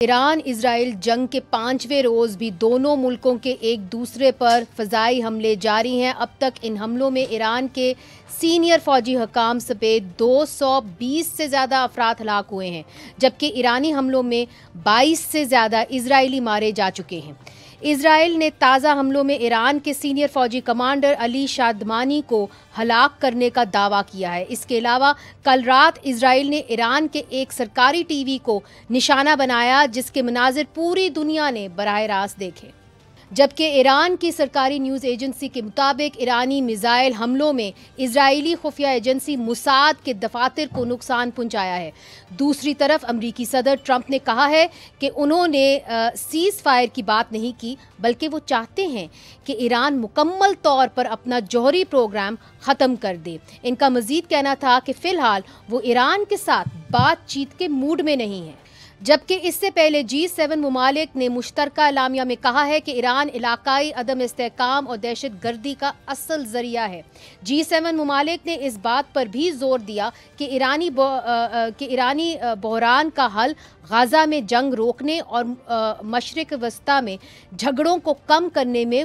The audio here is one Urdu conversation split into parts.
ایران اسرائیل جنگ کے 5ویں روز بھی دونوں ملکوں کے ایک دوسرے پر فضائی حملے جاری ہیں۔ اب تک ان حملوں میں ایران کے سینئر فوجی حکام سمیت 220 سے زیادہ افراد ہلاک ہوئے ہیں، جبکہ ایرانی حملوں میں 22 سے زیادہ اسرائیلی مارے جا چکے ہیں۔ اسرائیل نے تازہ حملوں میں ایران کے سینئر فوجی کمانڈر علی شادمانی کو ہلاک کرنے کا دعویٰ کیا ہے۔ اس کے علاوہ کل رات اسرائیل نے ایران کے ایک سرکاری ٹی وی کو نشانہ بنایا، جس کے مناظر پوری دنیا نے براہ راست دیکھے، جبکہ ایران کی سرکاری نیوز ایجنسی کے مطابق ایرانی میزائل حملوں میں اسرائیلی خفیہ ایجنسی موساد کے دفاتر کو نقصان پہنچایا ہے۔ دوسری طرف امریکی صدر ٹرمپ نے کہا ہے کہ انہوں نے سیز فائر کی بات نہیں کی، بلکہ وہ چاہتے ہیں کہ ایران مکمل طور پر اپنا جوہری پروگرام ختم کر دے۔ ان کا مزید کہنا تھا کہ فی الحال وہ ایران کے ساتھ بات چیت کے موڈ میں نہیں ہیں، جبکہ اس سے پہلے G7 ممالک نے مشترکہ اعلامیہ میں کہا ہے کہ ایران علاقائی عدم استحکام اور دہشت گردی کا اصل ذریعہ ہے۔ G7 ممالک نے اس بات پر بھی زور دیا کہ ایرانی بحران کا حل غزہ میں جنگ روکنے اور مشرق وسطیٰ میں جھگڑوں کو کم کرنے میں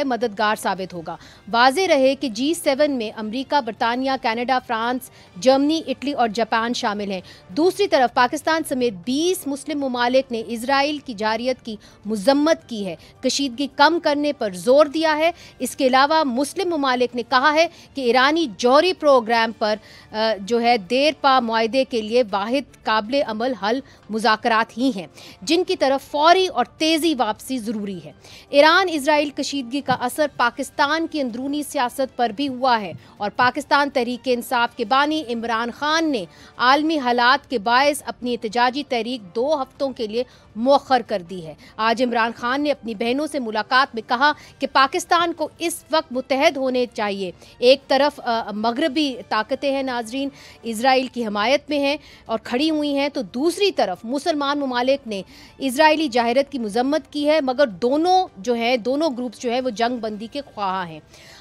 مددگار ثابت ہوگا۔ واضح رہے کہ G7 میں امریکہ، برطانیہ، کینیڈا، فرانس، جرمنی، اٹلی اور جاپان شامل ہیں۔ دوسری طرف پاکستان سمیت 20 مسلم ممالک نے اسرائیل کی جارحیت کی مذمت کی ہے، کشیدگی کم کرنے پر زور دیا ہے۔ اس کے علاوہ مسلم ممالک نے کہا ہے کہ ایرانی جوہری پروگرام پر دیر پا معاہدے کے لیے واحد قابل عمل حل مذاکرات ہی ہیں، جن کی طرف فوری اور تیزی واپسی ضروری ہے۔ ایران اسرائیل کشیدگی کا اثر پاکستان کی اندرونی سیاست پر بھی ہوا ہے، اور پاکستان تحریک انصاف کے بانی عمران خان نے عالمی حالات کے باعث اپنی احتجاجی تحریک 2 ہفتوں کے لیے مؤخر کر دی ہے۔ آج عمران خان نے اپنی بہنوں سے ملاقات میں کہا کہ پاکستان کو اس وقت متحد ہونے چاہیے۔ ایک طرف مغربی طاقتیں ہیں ناظرین، اسرائیل کی حمایت میں ہیں اور کھڑی ہوئی ہیں، تو دوسری طرف مسلمان ممالک نے اسرائیلی جارحیت کی مذمت کی ہے، مگر دونوں گروپس وہ جنگ بندی کے خواہاں ہیں۔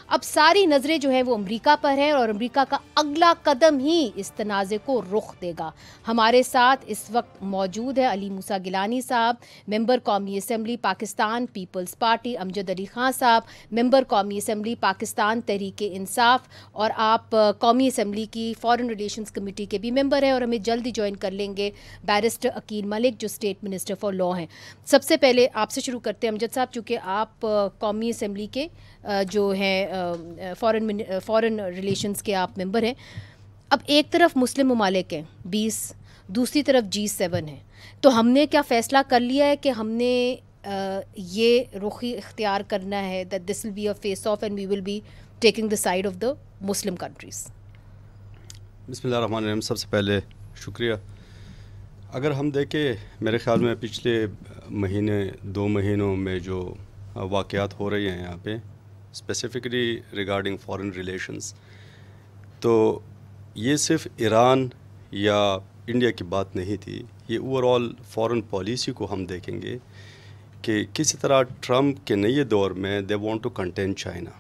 اب ساری نظریں وہ امریکہ پر ہیں، اور امریکہ کا اگلا قدم ہی اس تنازع کو رخ دے گا۔ ہمارے ساتھ اس وقت موجود ہے علی موسیٰ گیلانی صاحب، ممبر قومی اسمبلی پاکستان پیپلز پارٹی، امجد علی خان صاحب، ممبر قومی اسمبلی پاکستان تحریک انصاف، اور آپ قومی اسمبلی کی فارن ریلیشنز کمیٹی کے بھی ممبر ہیں، اور ہمیں جلدی جوائن کر لیں گے بیرسٹر عقیل ملک جو اسٹیٹ منسٹر فار لاء ہیں۔ سب سے پہلے آپ سے شروع کرتے ہیں امجد صاحب، چونکہ آپ قومی اسمبلی کے فارن ریلیشنز کے آپ ممبر ہیں۔ اب ایک طرف مسلم ممالک ہیں 20، دوسری طرف G7 ہیں، تو ہم نے کیا فیصلہ کر لیا ہے کہ ہم نے یہ رخی اختیار کرنا ہے that this will be a face off and we will be taking the side of the Muslim countries؟ بسم اللہ الرحمن الرحیم۔ سب سے پہلے شکریہ۔ اگر ہم دیکھیں، میرے خیال میں پچھلے 2 مہینوں میں جو واقعات ہو رہے ہیں یہاں پہ اسپیسیفکلی ریگارڈنگ فارن ریلیشنز، تو یہ صرف ایران یا انڈیا کی بات نہیں تھی، یہ اوور آل فارن پالیسی کو ہم دیکھیں گے کہ کسی طرح ٹرمپ کے نئے دور میں they want to contain China,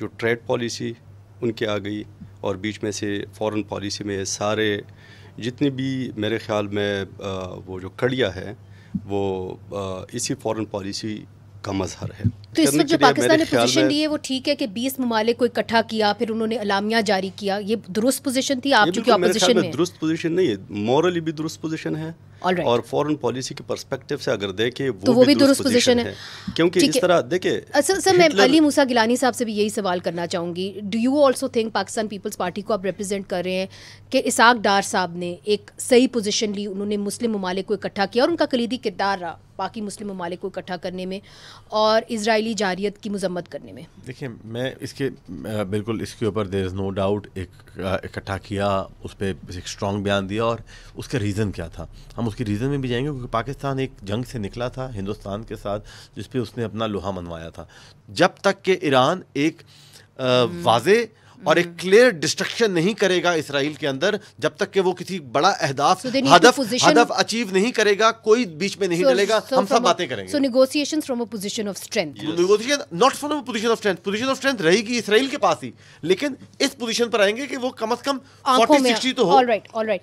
جو ٹریڈ پالیسی ان کے آ گئی، اور بیچ میں سے فارن پالیسی میں سارے جتنی بھی میرے خیال میں وہ جو کڑیاں ہے وہ اسی فارن پالیسی کا مظہر ہے۔ تو اس وقت جو پاکستان نے پوزیشن لی ہے وہ ٹھیک ہے کہ 20 ممالک کو اکٹھا کیا، پھر انہوں نے اعلامیہ جاری کیا، یہ درست پوزیشن تھی؟ آپ چونکہ اپوزیشن میں درست پوزیشن نہیں ہے، مورلی بھی درست پوزیشن ہے، اور فارن پالیسی کے پرسپیکٹیو سے اگر دیکھیں وہ بھی درست پوزیشن ہے، کیونکہ اس طرح دیکھیں۔ سر میں علی موسیٰ گیلانی صاحب سے بھی یہی سوال کرنا چاہوں گی، do you also think Pakistan Peoples Party کو آپ ریپرزینٹ کر رہے ہیں کہ اسحاق ڈار صاحب نے ایک صحیح پوزیشن لی، انہوں نے مسلم ممالک کو اکٹھا کیا، اور ان کا کلیدی کردار رہا باقی مسلم ممالک کو اکٹھا کرنے میں اور اسرائیلی جارحیت کی مذمت کرنے میں؟ دیکھیں، میں اس کے بالکل اس کے اوپر دیر از نو ڈاؤٹ اکٹھا کیا، اس پہ ایک اسٹرانگ بیان دیا، اور اس کا ریزن کیا تھا ہم اس کے ریزن میں بھی جائیں گے، کیونکہ پاکستان ایک جنگ سے نکلا تھا ہندوستان کے ساتھ جس پہ اس نے اپنا لوہا منوایا تھا۔ جب تک کہ ایران ایک واضح اور ایک کلیئر ڈسٹرکشن نہیں کرے گا اسرائیل کے اندر، جب تک کہ وہ کسی بڑا ہدف اچیو نہیں کرے گا، کوئی بیچ میں نہیں ڈلے گا، ہم سب باتیں کریں گے۔ So negotiations from a position of strength, negotiation not from a position of strength, position of strength رہے گی اسرائیل کے پاس ہی، لیکن اس پوزیشن پر آئیں گے کہ وہ کم از کم 40-60 تو ہو۔ آل رائٹ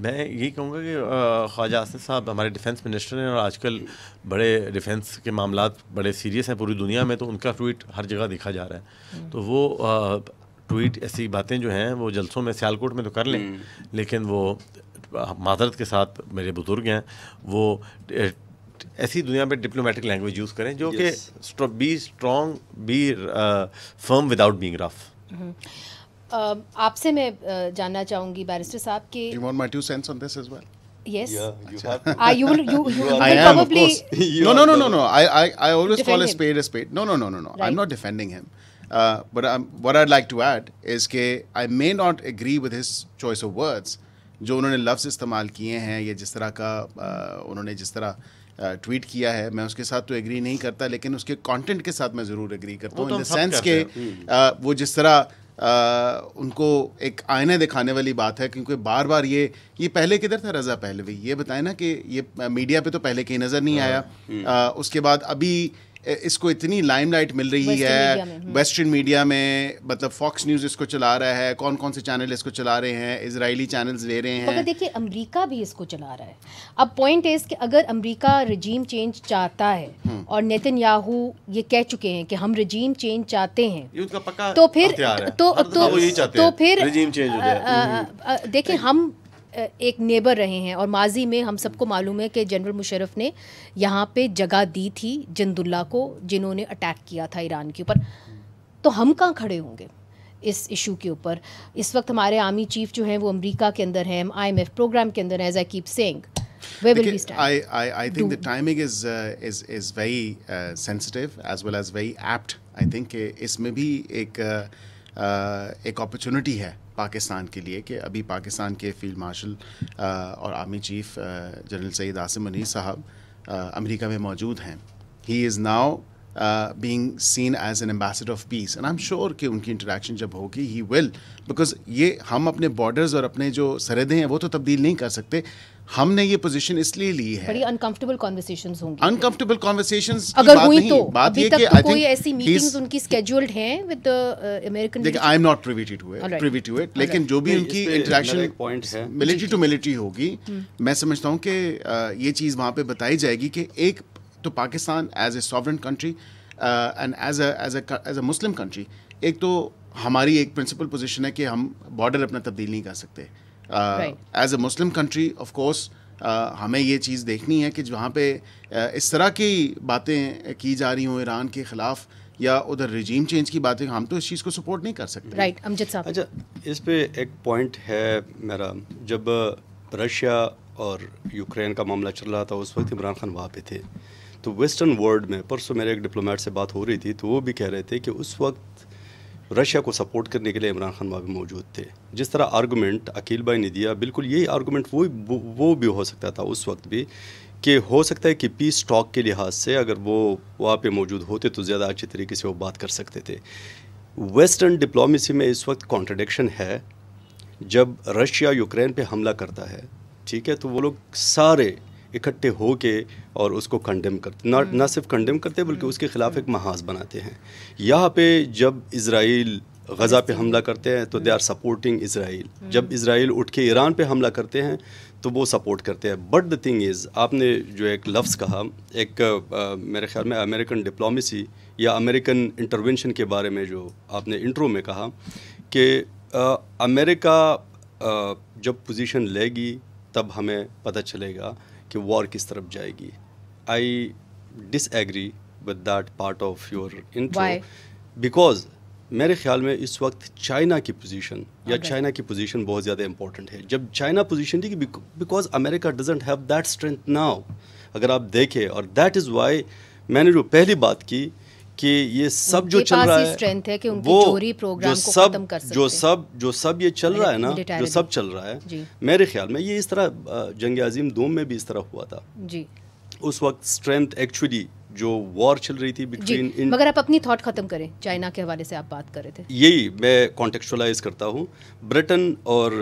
میں یہی کہوں گا کہ خواجہ آصف صاحب ہمارے ڈیفینس منسٹر ہیں اور آج کل بڑے ڈیفینس کے معاملات بڑے سیریس ہیں پوری دنیا میں, تو ان کا ٹویٹ ہر جگہ دیکھا جا رہا ہے. تو وہ ٹویٹ ایسی باتیں جو ہیں وہ جلسوں میں سیالکوٹ میں تو کر لیں, لیکن وہ معذرت کے ساتھ میرے بزرگ ہیں وہ ایسی دنیا میں ڈپلومیٹک لینگویج یوز کریں جو کہ be strong, be firm without being rough. آپ سے میں جاننا چاہوں گی بیرسٹر صاحب کہ You want my 2 cents on this as well? yes You have you will I am, of probably course. No. I always Defend call a him. spade a spade. No. Right. I'm not defending him. But what I'd like to add is that I may not agree with his choice of words. جو انہوں نے لفظ استعمال کیے ہیں یا جس طرح کا انہوں نے جس طرح ٹویٹ کیا ہے, میں اس کے ساتھ تو ایگری نہیں کرتا, لیکن اس کے کانٹینٹ کے ساتھ میں ضرور ایگری کرتا ہوں, ان دا سینس کہ وہ جس طرح ان کو ایک آئینہ دکھانے والی بات ہے, کیونکہ بار بار یہ پہلے کدھر تھا رضا پہلوی, یہ بتائیں نا کہ یہ میڈیا پہ تو پہلے کہیں نظر نہیں آیا, اس کے بعد ابھی اس کو اتنی لائم لائٹ مل رہی ہے ویسٹرن میڈیا میں, مطلب فاکس نیوز اس کو چلا رہا ہے, کون سے چینل اس کو چلا رہے ہیں, اسرائیلی چینلز لے رہے ہیں. مگر دیکھیے امریکہ بھی اس کو چلا رہا ہے. اب پوائنٹ از کہ اگر امریکہ رجیم چینج چاہتا ہے اور نیتن یاہو یہ کہہ چکے ہیں کہ ہم رجیم چینج چاہتے ہیں, تو پھر دیکھیں ہم ایک نیبر رہے ہیں اور ماضی میں ہم سب کو معلوم ہے کہ جنرل مشرف نے یہاں پہ جگہ دی تھی جند اللہ کو, جنہوں نے اٹیک کیا تھا ایران کے اوپر. تو ہم کہاں کھڑے ہوں گے اس ایشو کے اوپر؟ اس وقت ہمارے آرمی چیف جو ہیں وہ امریکہ کے اندر ہیں, IMF پروگرام کے اندر ہیں. As I keep seeing, where will we stand? I think the timing is very sensitive as well as very apt. I think کہ اس میں بھی ایک اپرچونٹی ہے پاکستان کے لیے کہ ابھی پاکستان کے فیلڈ مارشل اور army chief general Syed Asim Munir sahab امریکہ میں موجود ہیں. He is now being seen as an ambassador of peace, and I'm sure کہ ان کی انٹریکشن جب ہوگی he will, because یہ ہم اپنے بارڈرز اور اپنے جو سرحدیں ہیں وہ تو تبدیل نہیں کر سکتے. ہم نے یہ پوزیشن اس لیے لی ہے. بڑی انکمفرٹیبل کنورسیشنز ہوں گی. انکمفرٹیبل کنورسیشنز اگر ہوئی تو ابھی تک تو کوئی ایسی میٹنگز ان کی اسکیجولڈ ہیں ود امریکن. دیکھیں I am not privy to it, لیکن جو بھی ان کی انٹریکشن ملٹری ٹو ملٹری ہوگی, میں سمجھتا ہوں کہ یہ چیز وہاں پہ بتائی جائے گی کہ ایک تو Pakistan as a sovereign country and as a Muslim country, ایک تو ہماری ایک پرنسپل پوزیشن ہے کہ ہم بارڈر اپنا تبدیل نہیں کر سکتے. As a Muslim country of course ہمیں یہ چیز دیکھنی ہے کہ جہاں پہ اس طرح کی باتیں کی جا رہی ہوں ایران کے خلاف یا ادھر رجیم چینج کی باتیں, ہم تو اس چیز کو سپورٹ نہیں کر سکتے. رائٹ امجد صاحب. اچھا اس پہ ایک پوائنٹ ہے میرا, جب رشیا اور یوکرین کا معاملہ چل رہا تھا اس وقت عمران خان وہاں پہ تھے, تو ویسٹرن ورلڈ میں پرسوں میرے ایک ڈپلومیٹ سے بات ہو رہی تھی, تو وہ بھی کہہ رہے تھے کہ اس وقت رشیا کو سپورٹ کرنے کے لیے عمران خان وہاں بھی موجود تھے. جس طرح آرگومنٹ عقیل بھائی نے دیا, بالکل یہی آرگومنٹ وہ بھی ہو سکتا تھا اس وقت بھی, کہ ہو سکتا ہے کہ پیس ٹاک کے لحاظ سے اگر وہ وہاں پہ موجود ہوتے تو زیادہ اچھے طریقے سے وہ بات کر سکتے تھے. ویسٹرن ڈپلومیسی میں اس وقت کانٹرڈکشن ہے. جب رشیا یوکرین پہ حملہ کرتا ہے, ٹھیک ہے, تو وہ لوگ سارے اکٹھے ہو کے اور اس کو کنڈیم کرتے, نہ صرف کنڈیم کرتے بلکہ اس کے خلاف ایک محاذ بناتے ہیں. یہاں پہ جب اسرائیل غزہ پہ حملہ کرتے ہیں تو دے آر سپورٹنگ اسرائیل, جب اسرائیل اٹھ کے ایران پہ حملہ کرتے ہیں تو وہ سپورٹ کرتے ہیں. بٹ دا تھنگ از, آپ نے جو ایک لفظ کہا, ایک میرے خیال میں امریکن ڈپلومیسی یا امریکن انٹرونشن کے بارے میں جو آپ نے انٹرو میں کہا کہ امریکہ جب پوزیشن لے گی تب ہمیں پتہ چلے گا کہ وار کس طرف جائے گی. I disagree with that part of your intro, because میرے خیال میں اس وقت چائنا کی پوزیشن یا چائنا کی پوزیشن بہت زیادہ امپورٹنٹ ہے. جب چائنا پوزیشن تھی کہ because America doesn't have that strength now, اگر آپ دیکھیں, اور دیٹ از وائی میں نے جو پہلی بات کی کہ یہ سب جو چل رہا ہے وہ جو سب یہ چل رہا ہے نا, جو سب چل رہا ہے, میرے خیال میں یہ اس طرح جنگ عظیم دوم میں بھی اس طرح ہوا تھا. اس وقت اسٹرینتھ ایکچولی جو وار چل رہی تھی بٹوین. مگر آپ اپنی تھاٹ ختم کریں, چائنا کے حوالے سے آپ بات کر رہے تھے. یہی میں کانٹیکسچولائز کرتا ہوں. برٹن اور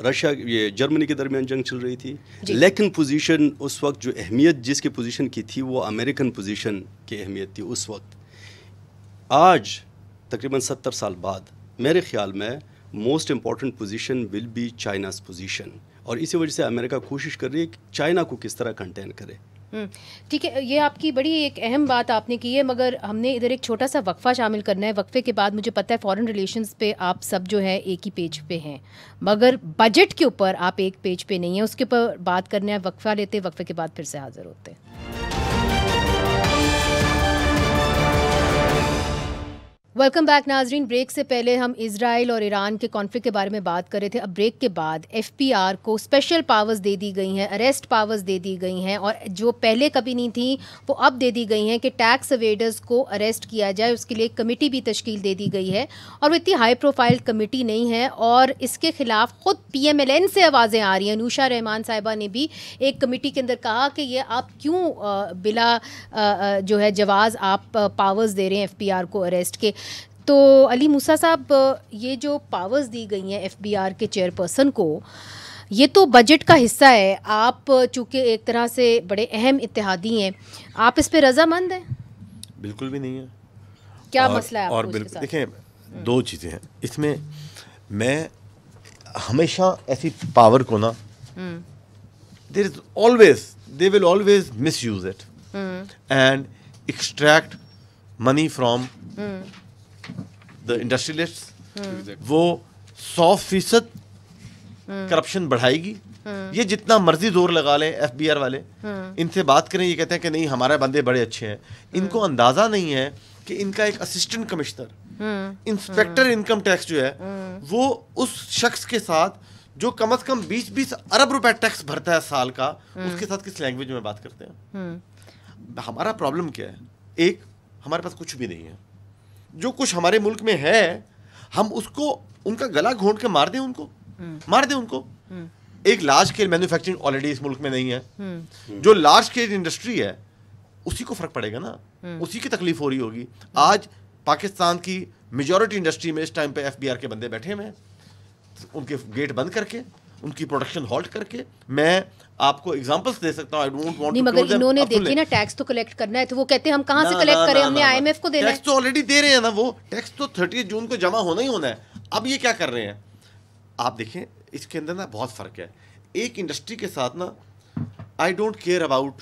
رشیا, یہ جرمنی کے درمیان جنگ چل رہی تھی, لیکن پوزیشن اس وقت جو اہمیت جس کی پوزیشن کی تھی وہ امریکن پوزیشن کی اہمیت تھی اس وقت. آج تقریباً 70 سال بعد میرے خیال میں most important position will be China's position, اور اسی وجہ سے امریکہ کوشش کر رہی ہے کہ چائنا کو کس طرح کنٹین کرے. ٹھیک ہے, یہ آپ کی بڑی ایک اہم بات آپ نے کی ہے, مگر ہم نے ادھر ایک چھوٹا سا وقفہ شامل کرنا ہے. وقفے کے بعد مجھے پتہ ہے فارن ریلیشنز پہ آپ سب جو ہے ایک ہی پیج پہ ہیں, مگر بجٹ کے اوپر آپ ایک پیج پہ نہیں ہیں, اس کے اوپر بات کرنا ہے. وقفہ لیتے, وقفے کے بعد پھر سے حاضر ہوتے ہیں. ویلکم بیک ناظرین. بریک سے پہلے ہم اسرائیل اور ایران کے کانفلکٹ کے بارے میں بات کر رہے تھے. اب بریک کے بعد ایف پی آر کو اسپیشل پاورز دے دی گئی ہیں, اریسٹ پاورز دے دی گئی ہیں, اور جو پہلے کبھی نہیں تھیں وہ اب دے دی گئی ہیں کہ ٹیکس اویڈرز کو اریسٹ کیا جائے. اس کے لیے ایک کمیٹی بھی تشکیل دے دی گئی ہے, اور وہ اتنی ہائی پروفائل کمیٹی نہیں ہے, اور اس کے خلاف خود پی ایم ایل این سے آوازیں آ رہی ہیں. نوشا رحمان صاحبہ نے بھی ایک کمیٹی کے اندر کہا کہ یہ آپ کیوں بلا جو ہے جواز آپ پاورز دے رہے ہیں ایف پی آر کو اریسٹ کے. تو علی موسیٰ صاحب, یہ جو پاورز دی گئی ہیں ایف بی آر کے چیئر پرسن کو, یہ تو بجٹ کا حصہ ہے. آپ چونکہ ایک طرح سے بڑے اہم اتحادی ہیں, آپ اس پہ رضامند ہیں؟ بالکل بھی نہیں ہے. کیا مسئلہ ہے آپ اور کو اس کے ساتھ؟ دیکھیں, دو چیزیں ہیں اس میں. میں ہمیشہ ایسی پاور کو نا they will always misuse it and extract money from the industrialists. وہ 100% کرپشن بڑھائے گی. یہ جتنا مرضی زور لگا لیں ایف بی آر والے, ان سے بات کریں, یہ کہتے ہیں کہ نہیں ہمارے بندے بڑے اچھے ہیں. ان کو اندازہ نہیں ہے کہ ان کا ایک assistant commissioner, inspector income tax جو ہے, وہ اس شخص کے ساتھ جو کم از کم 20 ارب روپے ٹیکس بھرتا ہے سال کا, اس کے ساتھ کس لینگویج میں بات کرتے ہیں. ہمارا پرابلم کیا ہے؟ ایک, ہمارے پاس کچھ بھی نہیں ہے. جو کچھ ہمارے ملک میں ہے ہم اس کو, ان کا گلا گھونٹ کے مار دیں ان کو. ایک لارج اسکیل مینوفیکچرنگ آلریڈی اس ملک میں نہیں ہے. جو لارج اسکیل انڈسٹری ہے اسی کو فرق پڑے گا نا, اسی کی تکلیف ہو رہی ہوگی. آج پاکستان کی میجورٹی انڈسٹری میں اس ٹائم پہ ایف بی آر کے بندے بیٹھے ہوئے ہیں, ان کے گیٹ بند کر کے, ان کی پروڈکشن ہالٹ کر کے. میں آپ کو ایگزامپلس دے سکتا ہوں. آئی ڈونٹ وانٹ نہیں, مگر انہوں نے دیکھیں نا ٹیکس تو کلیکٹ کرنا ہے, تو وہ کہتے ہیں ہم کہاں سے کلیکٹ کریں, ہم نے آئی ایم ایف کو دینا ہے. ٹیکس تو آلریڈی دے رہے ہیں نا, وہ ٹیکس تو 30 جون کو جمع ہونا ہی ہونا ہے. اب یہ کیا کر رہے ہیں آپ دیکھیں, اس کے اندر نا بہت فرق ہے. ایک انڈسٹری کے ساتھ نا I don't care about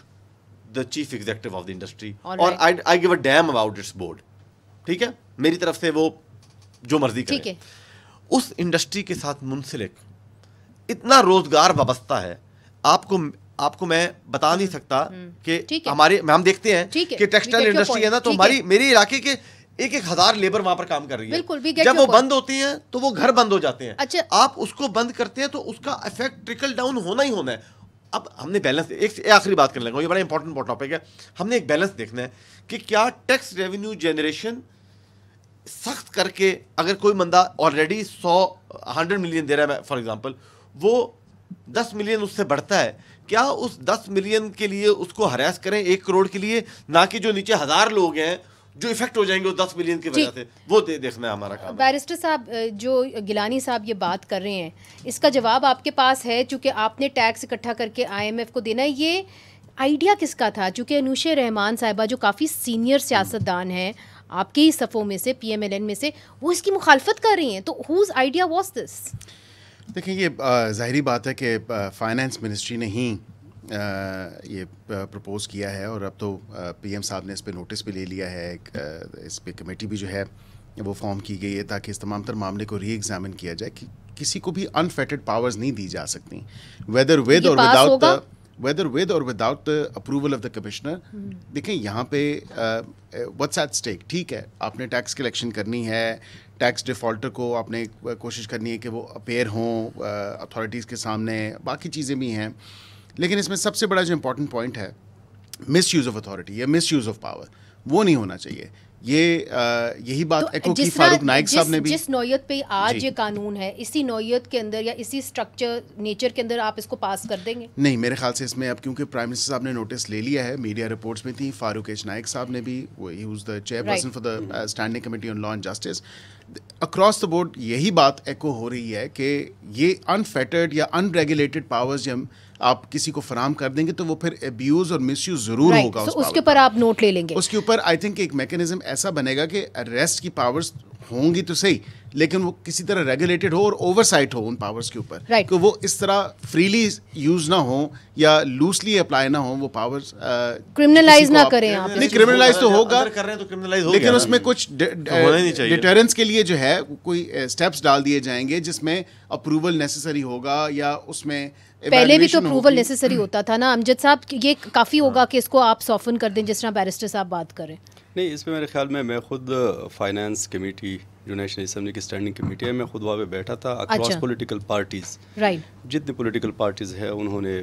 the chief executive of the industry, اور I give a damn about its board. ٹھیک ہے, میری طرف سے وہ جو مرضی کرے. اس انڈسٹری کے ساتھ منسلک اتنا روزگار وابستہ ہے. آپ کو میں بتا نہیں سکتا کہ ہمارے, ہم دیکھتے ہیں کہ ٹیکسٹائل انڈسٹری ہے نا, تو میرے علاقے کے 1,000 لیبر وہاں پر کام کر رہی ہے. جب وہ بند ہوتی ہیں تو وہ گھر بند ہو جاتے ہیں. آپ اس کو بند کرتے ہیں تو اس کا افیکٹ ٹرکل ڈاؤن ہونا ہی ہونا ہے. اب ہم نے بیلنس, ایک آخری بات کرنے لگا, یہ بڑا امپورٹنٹ ٹاپک ہے. ہم نے ایک بیلنس دیکھنا ہے کہ کیا ٹیکس ریونیو جنریشن سخت کر کے, اگر کوئی بندہ آلریڈی 100 ملین دے رہا ہے فار ایگزامپل, وہ 10 ملین اس سے بڑھتا ہے, کیا اس 10 ملین کے لیے اس کو ہراس کریں 1 کروڑ کے لیے, نہ کہ جو نیچے 1000 لوگ ہیں جو افیکٹ ہو جائیں گے 10 ملین کی وجہ سے. وہ دیکھنا ہے ہمارا کام. بیرسٹر صاحب, جو گیلانی صاحب یہ بات کر رہے ہیں, اس کا جواب آپ کے پاس ہے, چونکہ آپ نے ٹیکس اکٹھا کر کے آئی ایم ایف کو دینا ہے. یہ آئیڈیا کس کا تھا؟ چونکہ انوشا رحمان صاحبہ جو کافی سینئر سیاستدان ہیں آپ کے ہی صفوں میں سے, پی ایم ایل این میں سے, وہ اس کی مخالفت کر رہی ہیں, تو ہوز آئیڈیا واز دس؟ دیکھیں, یہ ظاہری بات ہے کہ فائنانس منسٹری نے ہی یہ پرپوز کیا ہے, اور اب تو پی ایم صاحب نے اس پہ نوٹس بھی لے لیا ہے. اس پہ کمیٹی بھی جو ہے وہ فارم کی گئی ہے تاکہ اس تمام تر معاملے کو ری ایگزامن کیا جائے کہ کسی کو بھی انفیٹڈ پاورز نہیں دی جا سکتی, ویدر ود اور without the approval of the commissioner. دیکھیں یہاں پہ واٹس ایٹ اسٹیک. ٹھیک ہے, آپ نے ٹیکس کلیکشن کرنی ہے, ٹیکس ڈیفالٹر کو آپ نے کوشش کرنی ہے کہ وہ اپیئر ہوں اتھارٹیز کے سامنے, باقی چیزیں بھی ہیں, لیکن اس میں سب سے بڑا جو امپورٹنٹ پوائنٹ ہے مس یوز آف اتھارٹی یا مس یوز آف پاور, وہ نہیں ہونا چاہیے. یہی بات ایکو کی فاروق نائک صاحب نے بھی. جس نوعیت پہ آج یہ قانون ہے, اسی نوعیت کے اندر یا اسی اسٹرکچر نیچر کے اندر آپ اس کو پاس کر دیں گے؟ نہیں, میرے خیال سے اس میں اب کیونکہ پرائم منسٹر صاحب نے نوٹس لے لیا ہے, میڈیا رپورٹس میں تھی, فاروق ایچ نائک صاحب نے بھی, he was the chair person for the standing committee on law and justice. Across the board یہی بات ایکو ہو رہی ہے کہ یہ انفیٹرڈ یا ان ریگولیٹڈ پاورز جب آپ کسی کو فراہم کر دیں گے تو وہ پھر ابیوز اور مس یوز ضرور ہوگا. اس کے اوپر آپ نوٹ لے لیں گے. اس کے اوپر آئی تھنک ایک میکینزم ایسا بنے گا کہ اریسٹ کی پاورز ہوں گی تو صحیح, لیکن وہ کسی طرح ریگولیٹڈ ہو اور اوور سائٹ ہو ان پاورز کے اوپر, کہ وہ اس طرح فریلی یوز نہ ہوں یا لوسلی اپلائی نہ ہوں وہ پاورز, کرمنلائز نہ کریں آپ. نہیں, کرمنلائز تو ہوگا لیکن اس میں کچھ ڈیٹرنس کے لیے جو ہے کوئی اسٹیپس ڈال دیے جائیں گے جس میں اپروول نیسسری ہوگا, یا اس میں پہلے بھی تو اپروول نیسسری ہوتا تھا نا امجد صاحب, یہ کافی ہوگا کہ اس کو آپ سافن کر دیں جس طرح بیرسٹر صاحب بات کریں. نہیں, اس میں میرے خیال میں خود فائنانس کمیٹی جو نیشنل اسمبلی کی اسٹینڈنگ کمیٹی ہے, میں خود وہاں پہ بیٹھا تھا. اکراس پولیٹیکل پارٹیز, جتنے پولیٹیکل پارٹیز ہیں انہوں نے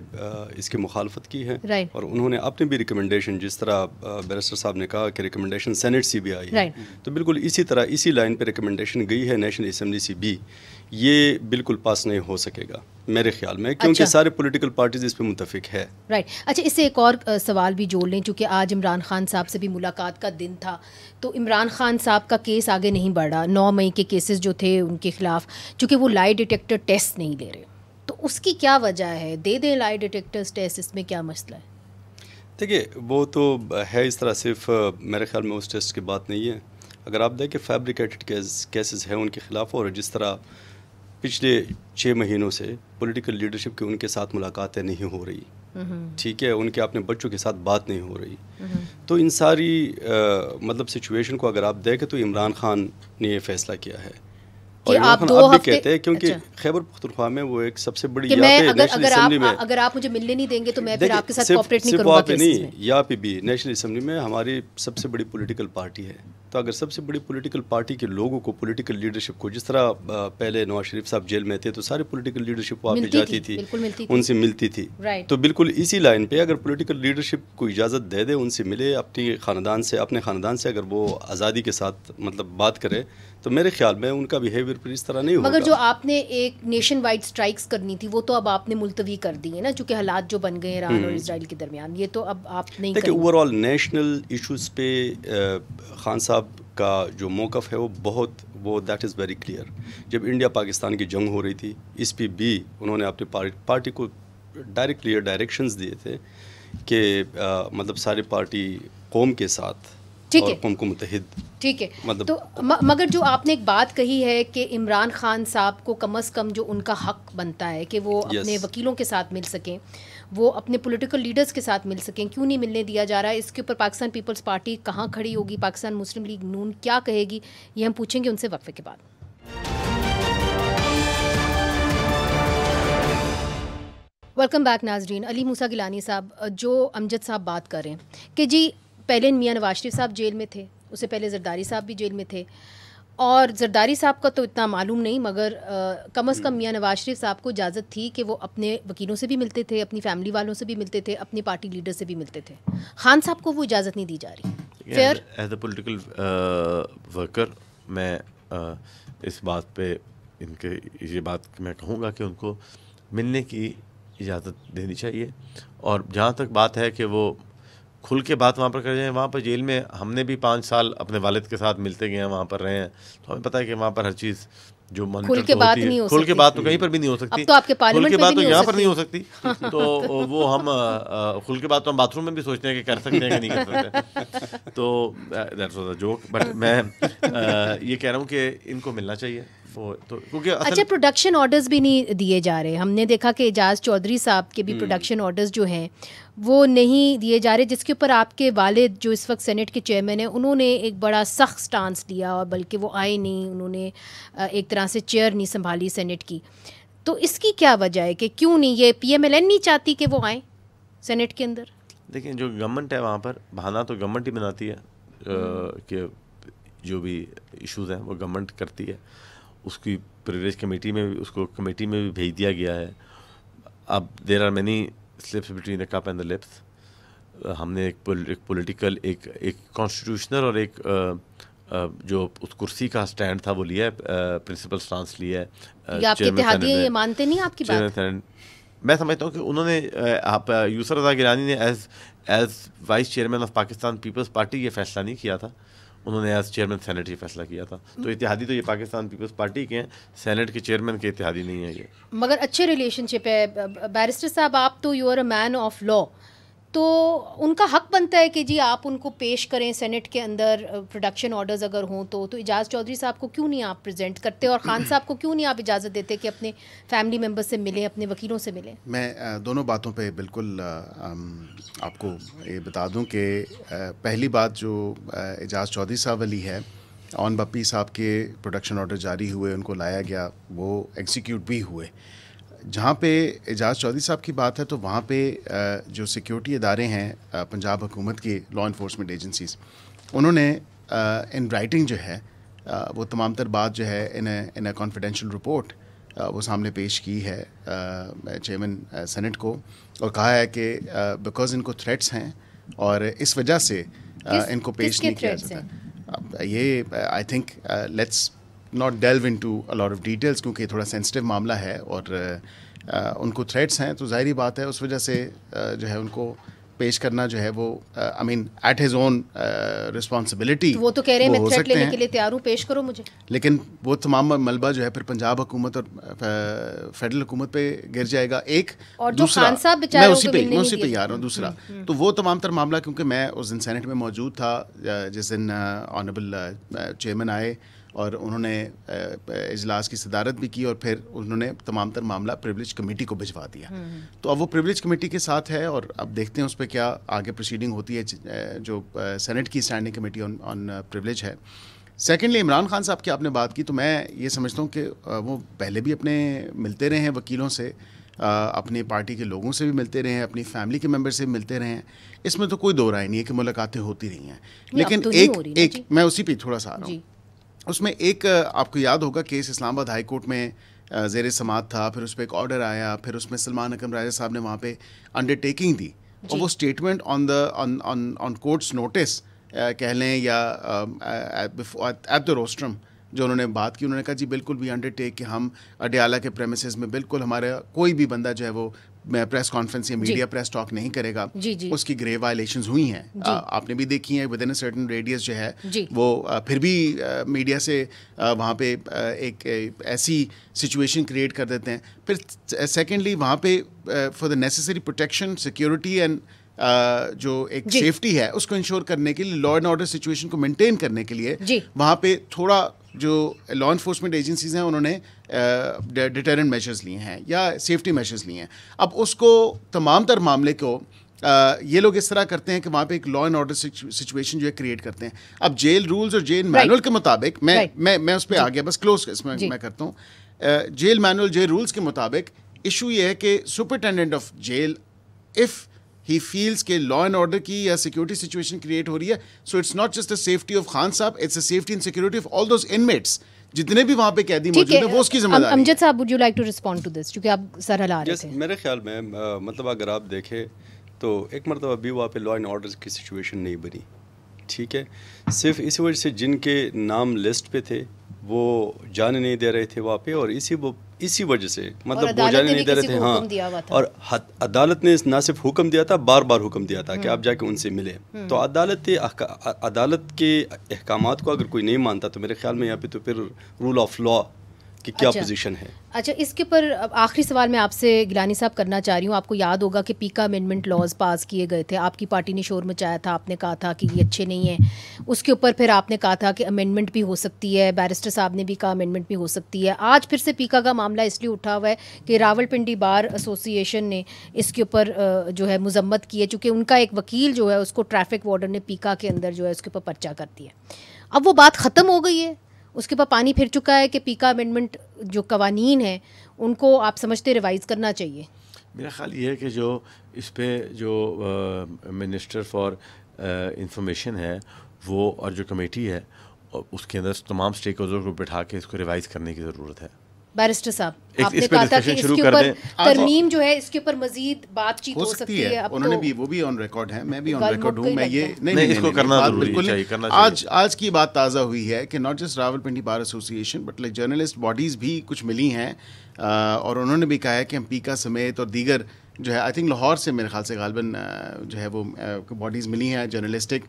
اس کی مخالفت کی ہے, اور انہوں نے اپنی بھی ریکمنڈیشن, جس طرح بیرسٹر صاحب نے کہا کہ ریکمنڈیشن سینٹ سے بھی آئی ہے, تو بالکل اسی طرح اسی لائن پہ ریکمنڈیشن گئی ہے نیشنل اسمبلی سے بھی. یہ بالکل پاس نہیں ہو سکے گا میرے خیال میں, کیونکہ سارے پولیٹیکل پارٹیز اس پہ متفق ہے. اچھا, اس سے ایک اور سوال بھی جوڑ لیں, چونکہ آج عمران خان صاحب سے بھی ملاقات کا دن تھا, تو عمران خان صاحب کا کیس آگے نہیں بڑھا. 9 مئی کے کیسز جو تھے ان کے خلاف, چونکہ وہ لائی ڈیٹیکٹر ٹیسٹ نہیں لے رہے, تو اس کی کیا وجہ ہے؟ دے دیں لائی ڈیٹیکٹر ٹیسٹ, اس میں کیا مسئلہ ہے؟ دیکھیے, وہ تو ہے اس طرح, صرف میرے خیال میں اس ٹیسٹ کی بات نہیں ہے. اگر آپ دیکھیں فیبریکیٹڈ کیسز ہیں ان کے خلاف, اور جس طرح پچھلے 6 مہینوں سے پولیٹیکل لیڈرشپ کی ان کے ساتھ ملاقاتیں نہیں ہو رہی, ٹھیک ہے, ان کے اپنے بچوں کے ساتھ بات نہیں ہو رہی, تو ان ساری مطلب سچویشن کو اگر آپ دیکھیں تو عمران خان نے یہ فیصلہ کیا ہے, اور عمران خان اب بھی کہتے ہیں, کیونکہ خیبر پختونخوا میں وہ ایک سب سے بڑی, اگر آپ مجھے ملنے نہیں دیں گے تو میں پھر آپ کے ساتھ کوآپریٹ نہیں کروں گا. نہیں, یہاں پہ بھی نیشنل اسمبلی میں ہماری سب سے بڑی پولیٹیکل پارٹی ہے, تو اگر سب سے بڑی پولیٹیکل پارٹی کے لوگوں کو, پولیٹیکل لیڈرشپ کو, جس طرح پہلے نواز شریف صاحب جیل میں تھے تو ساری پولیٹیکل لیڈرشپ وہاں پہ جاتی تھی, ان سے ملتی تھی, تو بالکل اسی لائن پہ اگر پولیٹیکل لیڈرشپ کو اجازت دے دے, ان سے ملے, اپنے خاندان سے اگر وہ آزادی کے ساتھ مطلب بات کرے, تو میرے خیال میں ان کا بیہیویئر پھر اس طرح نہیں ہوگا. مگر جو آپ نے ایک نیشن وائڈ اسٹرائکس کرنی تھی وہ تو اب آپ نے ملتوی کر دی ہے نا, چونکہ حالات جو بن گئے ایران اور اسرائیل کے درمیان, یہ تو اب آپ نہیں کریں. اوور آل نیشنل ایشوز پہ خان صاحب کا جو موقف ہے وہ بہت, وہ دیٹ از ویری کلیئر. جب انڈیا پاکستان کی جنگ ہو رہی تھی, اس پہ بھی انہوں نے اپنی پارٹی کو ڈائریکٹ کلیئر ڈائریکشنز دیے تھے کہ مطلب ساری پارٹی قوم کے ساتھ, اور قوم کو متحد. ٹھیک ہے, تو مگر جو آپ نے ایک بات کہی ہے کہ عمران خان صاحب کو کم از کم جو ان کا حق بنتا ہے کہ وہ اپنے وکیلوں کے ساتھ مل سکیں, وہ اپنے پولیٹیکل لیڈرز کے ساتھ مل سکیں, کیوں نہیں ملنے دیا جا رہا ہے؟ اس کے اوپر پاکستان پیپلز پارٹی کہاں کھڑی ہوگی, پاکستان مسلم لیگ نون کیا کہے گی, یہ ہم پوچھیں گے ان سے وقفے کے بعد. ویلکم بیک ناظرین. علی موسیٰ گیلانی صاحب, جو امجد صاحب بات کر رہے ہیں کہ جی پہلے میاں نواز شریف صاحب جیل میں تھے, اس سے پہلے زرداری صاحب بھی جیل میں تھے, اور زرداری صاحب کا تو اتنا معلوم نہیں, مگر کم از کم میاں نواز شریف صاحب کو اجازت تھی کہ وہ اپنے وکیلوں سے بھی ملتے تھے, اپنی فیملی والوں سے بھی ملتے تھے, اپنی پارٹی لیڈر سے بھی ملتے تھے. خان صاحب کو وہ اجازت نہیں دی جا رہی. Fair as a political worker میں اس بات پہ ان کے یہ بات میں کہوں گا کہ ان کو ملنے کی اجازت دینی چاہیے, اور جہاں تک بات ہے کہ وہ کھل کے بات وہاں پر کر جائیں, وہاں پر جیل میں ہم نے بھی 5 سال اپنے والد کے ساتھ ملتے گئے ہیں, وہاں پر رہے ہیں, تو ہمیں پتہ ہے کہ وہاں پر ہر چیز جو کھل کے بات نہیں ہو سکتی, کھل کے بات تو کہیں پر بھی نہیں ہو سکتی, تو آپ کے پارلیمنٹ کھل کے بات تو یہاں پر نہیں ہو سکتی, تو وہ ہم کھل کے بات تو ہم باتھ روم میں بھی سوچتے ہیں کہ کر سکتے ہیں کہ نہیں کر سکتے, تو that's was a joke. But میں یہ کہہ رہا ہوں کہ ان کو ملنا چاہیے. اچھا, پروڈکشن آرڈرز بھی نہیں دیے جا رہے. ہم نے دیکھا کہ اعجاز چودھری صاحب کے بھی پروڈکشن آرڈرز جو ہیں وہ نہیں دیے جا رہے, جس کے اوپر آپ کے والد جو اس وقت سینٹ کے چیئرمین ہیں انہوں نے ایک بڑا سخت سٹانس لیا, اور بلکہ وہ آئے نہیں, انہوں نے ایک طرح سے چیئر نہیں سنبھالی سینٹ کی. تو اس کی کیا وجہ ہے کہ کیوں نہیں, یہ پی ایم ایل این نہیں چاہتی کہ وہ آئیں سینٹ کے اندر؟ دیکھیں, جو گورنمنٹ ہے وہاں پر بہانہ تو گورنمنٹ ہی بناتی ہے کہ جو بھی ایشوز ہیں وہ گورنمنٹ کرتی ہے. اس کی پریویلیج کمیٹی میں اس کو کمیٹی میں بھی بھیج دیا گیا ہے. اب there are many slips between the cup and the lips. ہم نے ایک پولیٹیکل ایک کانسٹیٹیوشنل اور ایک جو اس کرسی کا سٹینڈ تھا وہ لیا ہے, پرنسپل سٹانس لیا ہے. آپ کے اتحادی یہ مانتے نہیں آپ کی بات؟ میں سمجھتا ہوں کہ انہوں نے, آپ یوسر رضا گیلانی نے as vice chairman of Pakistan Peoples Party یہ فیصلہ نہیں کیا تھا, انہوں نے ایز چیئرمین سینٹ یہ فیصلہ کیا تھا. تو اتحادی تو یہ پاکستان پیپلز پارٹی کے ہیں, سینٹ کے چیئرمین کے اتحادی نہیں ہے یہ. مگر اچھے ریلیشن شپ ہے. بیرسٹر صاحب, آپ تو you are a man of law, تو ان کا حق بنتا ہے کہ جی آپ ان کو پیش کریں سینٹ کے اندر پروڈکشن آرڈرز اگر ہوں تو اعجاز چودھری صاحب کو کیوں نہیں آپ پریزنٹ کرتے اور خان صاحب کو کیوں نہیں آپ اجازت دیتے کہ اپنے فیملی ممبر سے ملیں, اپنے وکیلوں سے ملیں؟ میں دونوں باتوں پہ بالکل آپ کو یہ بتا دوں کہ پہلی بات جو اعجاز چودھری صاحب والی ہے, آن بپی صاحب کے پروڈکشن آرڈر جاری ہوئے, ان کو لایا گیا, وہ ایگزیکیوٹ بھی ہوئے. جہاں پہ اعجاز چودھری صاحب کی بات ہے تو وہاں پہ جو سیکیورٹی ادارے ہیں پنجاب حکومت کی لا انفورسمنٹ ایجنسیز, انہوں نے ان رائٹنگ جو ہے وہ تمام تر بات جو ہے ان اے کانفیڈینشیل رپورٹ وہ سامنے پیش کی ہے چیئرمین سینٹ کو, اور کہا ہے کہ بیکاز ان کو تھریٹس ہیں اور اس وجہ سے ان کو پیش نہیں کیا جاتا. یہ I think let's not delve into a lot of details, کیونکہ تھوڑا سینسٹیو معاملہ ہے اور ان کو تھریٹس ہیں, تو ظاہری بات ہے اس وجہ سے جو ہے ان کو پیش کرنا جو ہے وہ آئی مین ایٹ ہز اون رسپانسبلٹی. وہ تو کہہ رہے ہیں میں تھریٹ لینے کے لیے تیار ہوں, پیش کرو مجھے, لیکن وہ تمام ملبہ جو ہے پھر پنجاب حکومت اور فیڈرل حکومت پہ گر جائے گا. ایک دوسرا میں اسی پہ ہی آ رہا ہوں. دوسرا تو وہ تمام تر معاملہ, کیونکہ میں اس دن سینٹ میں موجود تھا جس دن آنریبل چیئرمین آئے اور انہوں نے اجلاس کی صدارت بھی کی, اور پھر انہوں نے تمام تر معاملہ پریولیج کمیٹی کو بھجوا دیا. تو اب وہ پریولیج کمیٹی کے ساتھ ہے اور اب دیکھتے ہیں اس پہ کیا آگے پروسیڈنگ ہوتی ہے. جو سینٹ کی اسٹینڈنگ کمیٹی آن پریولیج ہے. سیکنڈلی عمران خان صاحب کی آپ نے بات کی, تو میں یہ سمجھتا ہوں کہ وہ پہلے بھی اپنے ملتے رہے ہیں وکیلوں سے, اپنی پارٹی کے لوگوں سے بھی ملتے رہے ہیں, اپنی فیملی کے ممبر سے بھی ملتے رہے ہیں. اس میں تو کوئی دو رائے نہیں ہے کہ ملاقاتیں ہوتی رہی ہیں. لیکن ایک میں اسی پہ تھوڑا سا آ رہا ہوں. اس میں ایک آپ کو یاد ہوگا کیس اسلام آباد ہائی کورٹ میں زیر سماعت تھا, پھر اس پہ ایک آرڈر آیا, پھر اس میں سلمان اکرم راجہ صاحب نے وہاں پہ انڈر ٹیکنگ دی, اور وہ اسٹیٹمنٹ آن کورٹس نوٹس کہہ لیں یا ایٹ دا روسٹرم جو انہوں نے بات کی, انہوں نے کہا جی بالکل بھی انڈر ٹیک کہ ہم اڈیالہ کے پریمیسز میں بالکل ہمارا کوئی بھی بندہ جو ہے وہ پریس کانفرنس یا میڈیا پریس ٹاک نہیں کرے گا. اس کی گریو وائلیشنز ہوئی ہیں, آپ نے بھی دیکھی ہیں. With in a certain radius جو ہے وہ پھر بھی میڈیا سے وہاں پہ ایک ایسی سچویشن کریٹ کر دیتے ہیں. پھر سیکنڈلی وہاں پہ for the necessary protection security and جو ایک سیفٹی ہے اس کو انشور کرنے کے لیے, لا اینڈ آرڈر سچویشن کو مینٹین کرنے کے لیے وہاں پہ تھوڑا جو لا انفورسمنٹ ایجنسیز ہیں انہوں نے ڈیٹرنٹ میجرز لیے ہیں یا سیفٹی میجرز لیے ہیں. اب اس کو تمام تر معاملے کو یہ لوگ اس طرح کرتے ہیں کہ وہاں پہ ایک لا اینڈ آرڈر سچویشن جو ہے کریٹ کرتے ہیں. اب جیل رولز اور جیل مینول کے مطابق میں اس پہ آ گیا, بس کلوز اس میں کرتا ہوں. جیل مینول جیل رولز کے مطابق ایشو یہ ہے کہ superintendent of jail if he feels کہ لا اینڈ آرڈر کی یا سیکورٹی سچویشن کریٹ ہو رہی ہے, so it's not just the safety of Khan sahab, it's a safety and security of all those inmates جتنے بھی وہاں پہ قیدی موجود ہیں, وہ اس کی ذمہ داری ہے. امجد صاحب would you like to respond to this, کیونکہ آپ سر ہلا رہے تھے. میرے خیال میں مطلب اگر آپ دیکھیں تو ایک مرتبہ بھی وہاں پہ لا اینڈ آرڈر کی سچویشن نہیں بنی, ٹھیک ہے, صرف اسی وجہ سے جن کے نام لسٹ پہ تھے وہ جانے نہیں دے رہے تھے وہاں پہ, اور اسی وجہ سے مطلب وہ جانے نہیں دے رہے تھے. ہاں, اور عدالت نے نہ صرف حکم دیا تھا, بار بار حکم دیا تھا کہ آپ جا کے ان سے ملیں. تو عدالت کے احکامات کو اگر کوئی نہیں مانتا تو میرے خیال میں یہاں پہ تو پھر رول آف لا کہ کیا پوزیشن ہے. اچھا, اس کے اوپر آخری سوال میں آپ سے گیلانی صاحب کرنا چاہ رہی ہوں. آپ کو یاد ہوگا کہ پیکا امینڈمنٹ لاز پاس کیے گئے تھے, آپ کی پارٹی نے شور مچایا تھا, آپ نے کہا تھا کہ یہ اچھے نہیں ہیں. اس کے اوپر پھر آپ نے کہا تھا کہ امینڈمنٹ بھی ہو سکتی ہے, بیرسٹر صاحب نے بھی کہا امینڈمنٹ بھی ہو سکتی ہے. آج پھر سے پیکا کا معاملہ اس لیے اٹھا ہوا ہے کہ راول پنڈی بار ایسوسی ایشن نے اس کے اوپر جو ہے مذمت کی ہے, چونکہ ان کا ایک وکیل جو ہے اس کو ٹریفک وارڈن نے پیکا کے اندر جو ہے اس کے اوپر پرچہ کر دیا. اب وہ بات ختم ہو گئی ہے, اس کے اوپر پانی پھر چکا ہے کہ پیکا امینڈمنٹ جو قوانین ہیں ان کو آپ سمجھتے ریوائز کرنا چاہیے. میرا خیال یہ ہے کہ جو اس پہ جو منسٹر فار انفارمیشن ہے وہ اور جو کمیٹی ہے اس کے اندر تمام اسٹیک ہولڈر کو بٹھا کے اس کو ریوائز کرنے کی ضرورت ہے. بیرسٹر صاحب آپ نے کہا تھا کہ اس کے اوپر ترمیم جو ہے اس کے اوپر مزید بات چیت ہو سکتی ہے. انہوں نے بھی وہ بھی آن ریکارڈ ہیں, میں بھی آن ریکارڈ ہوں. میں یہ نہیں اس کو کرنا ضروری ہے. آج کی بات تازہ ہوئی ہے کہ ناٹ جسٹ راول پنڈی بار ایسوسی ایشن بٹ لائک جرنلسٹ باڈیز بھی کچھ ملی ہیں, اور انہوں نے بھی کہا ہے کہ ہم پیکا سمیت اور دیگر جو ہے آئی تھنک لاہور سے میرے خیال سے غالباً جو ہے وہ باڈیز ملی ہیں جرنلسٹک,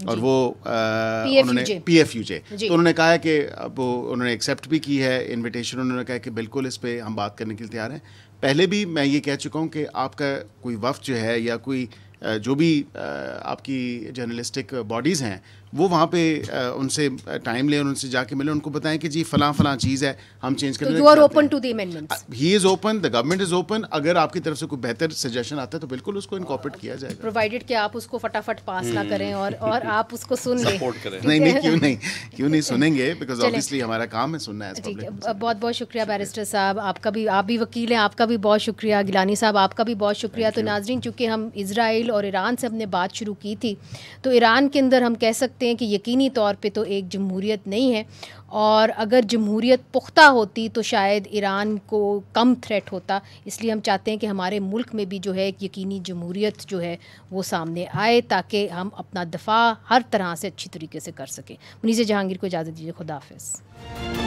اور وہ انہوں نے پی ایف یو جے, تو انہوں نے کہا ہے کہ وہ انہوں نے ایکسیپٹ بھی کی ہے انویٹیشن. انہوں نے کہا کہ بالکل اس پہ ہم بات کرنے کے لیے تیار ہیں. پہلے بھی میں یہ کہہ چکا ہوں کہ آپ کا کوئی وفد جو ہے یا کوئی جو بھی آپ کی جرنلسٹک باڈیز ہیں وہ وہاں پہ ان سے ٹائم لیں اور ان سے جا کے ملیں, ان کو بتائیں کہ جی فلاں فلاں چیز ہے ہم چینج کرنا you are open to the amendments. He is open, the government is open. اگر آپ کی طرف سے کوئی بہتر سجیشن آتا ہے تو بالکل اس کو انکارپوریٹ کیا جائے گا, پرووائڈیڈ کہ آپ اس کو فٹافٹ پاس نہ کریں اور آپ اس کو سن لیں. نہیں کیوں نہیں سنیں گے, بیکاز آبویسلی ہمارا کام ہے سننا ہے. بہت بہت شکریہ بیرسٹر صاحب, آپ بھی وکیل ہیں, آپ کا بھی بہت شکریہ. گیلانی صاحب آپ کا بھی بہت شکریہ. تو ناظرین, چونکہ ہم اسرائیل اور ایران سے ہم نے بات شروع کی تھی, تو ایران کے اندر ہم کہہ سکتے ہیں کہ یقینی طور پہ تو ایک جمہوریت نہیں ہے, اور اگر جمہوریت پختہ ہوتی تو شاید ایران کو کم تھریٹ ہوتا. اس لیے ہم چاہتے ہیں کہ ہمارے ملک میں بھی جو ہے ایک یقینی جمہوریت جو ہے وہ سامنے آئے, تاکہ ہم اپنا دفاع ہر طرح سے اچھی طریقے سے کر سکیں. منیزہ جہانگیر کو اجازت دیجیے, خدا حافظ.